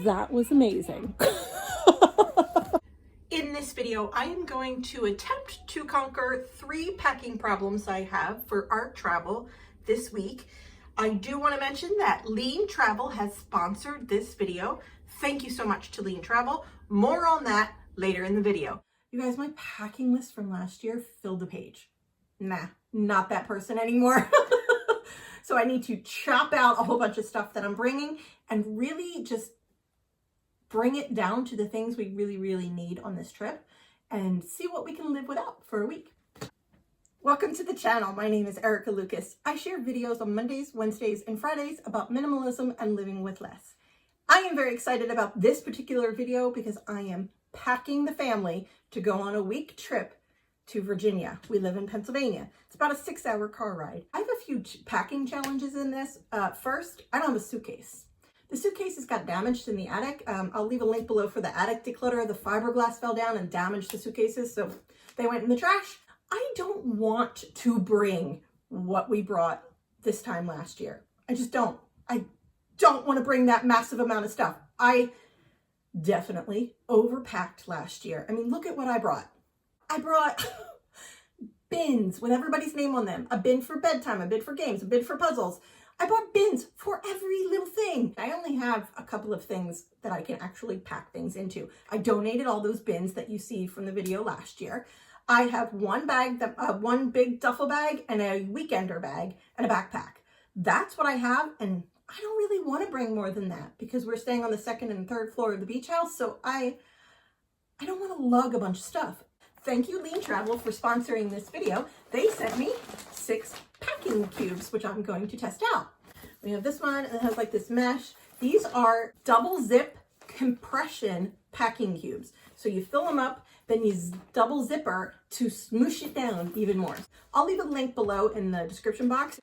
That was amazing. In this video, I am going to attempt to conquer 3 packing problems I have for art travel this week. I do want to mention that Lean Travel has sponsored this video. Thank you so much to Lean Travel. More on that later in the video. You guys, my packing list from last year filled a page. Nah, not that person anymore. So I need to chop out a whole bunch of stuff that I'm bringing and really just bring it down to the things we really need on this trip and see what we can live without for a week. Welcome to the channel. My name is Erica Lucas. I share videos on Mondays, Wednesdays, and Fridays about minimalism and living with less. I am very excited about this particular video because I am packing the family to go on a week trip to Virginia. We live in Pennsylvania. It's about a 6-hour car ride. I have a few packing challenges in this. First, I don't have a suitcase. The suitcases got damaged in the attic. I'll leave a link below for the attic declutter. The fiberglass fell down and damaged the suitcases, so they went in the trash. I don't want to bring what we brought this time last year. I just don't. I don't want to bring that massive amount of stuff. I definitely overpacked last year. I mean, look at what I brought. I brought bins with everybody's name on them. A bin for bedtime, a bin for games, a bin for puzzles. I bought bins for every little thing. I only have a couple of things that I can actually pack things into. I donated all those bins that you see from the video last year. I have one bag, one big duffel bag and a weekender bag and a backpack. That's what I have, and I don't really want to bring more than that because we're staying on the 2nd and 3rd floor of the beach house, so I don't want to lug a bunch of stuff. Thank you, Lean Travel, for sponsoring this video. They sent me 6 packing cubes, which I'm going to test out. We have this one, and it has like this mesh. These are double zip compression packing cubes. So you fill them up, then you double zipper to smoosh it down even more. I'll leave a link below in the description box.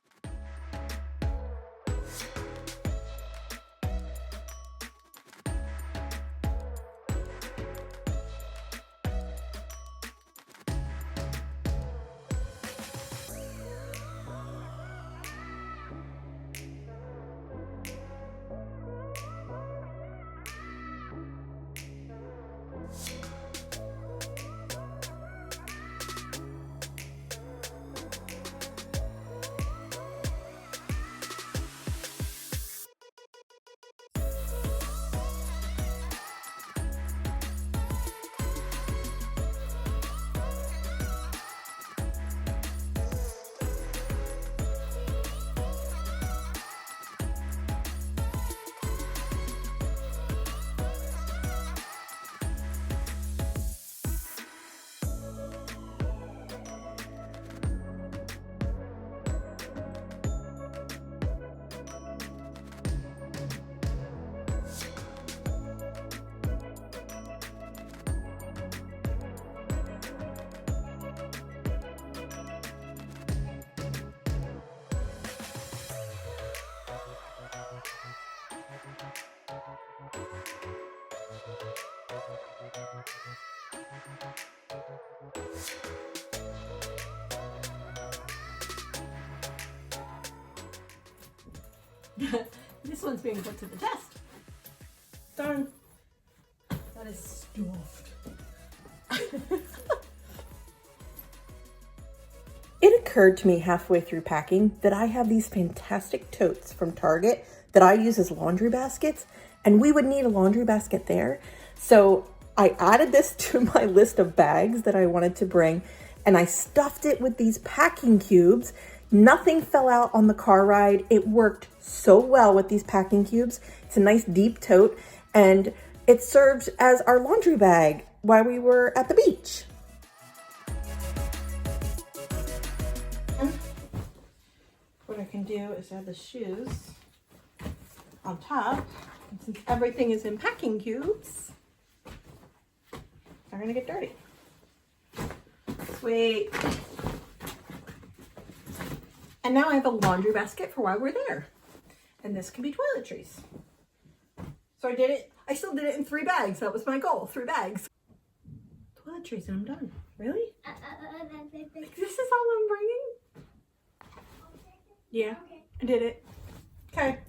This one's being put to the test. Done. That is stuffed. It occurred to me halfway through packing that I have these fantastic totes from Target that I use as laundry baskets, and we would need a laundry basket there. So I added this to my list of bags that I wanted to bring, and I stuffed it with these packing cubes. Nothing fell out on the car ride. It worked so well with these packing cubes. It's a nice deep tote, and it served as our laundry bag while we were at the beach. What I can do is add the shoes on top. And since everything is in packing cubes, they're gonna get dirty. Sweet. And now I have a laundry basket for while we're there. And this can be toiletries. So I did it, I still did it in 3 bags. That was my goal, 3 bags. Toiletries and I'm done. Really? This is all I'm bringing? Yeah, I did it. Okay.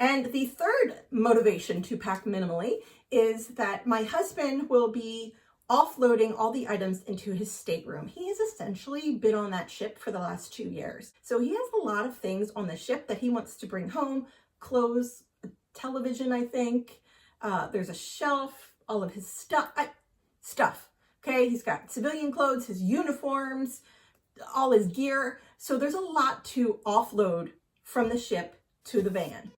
And the third motivation to pack minimally is that my husband will be offloading all the items into his stateroom. He has essentially been on that ship for the last 2 years. So he has a lot of things on the ship that he wants to bring home, clothes, a television, I think. There's a shelf, all of his stuff. Okay, he's got civilian clothes, his uniforms, all his gear. So there's a lot to offload from the ship to the van.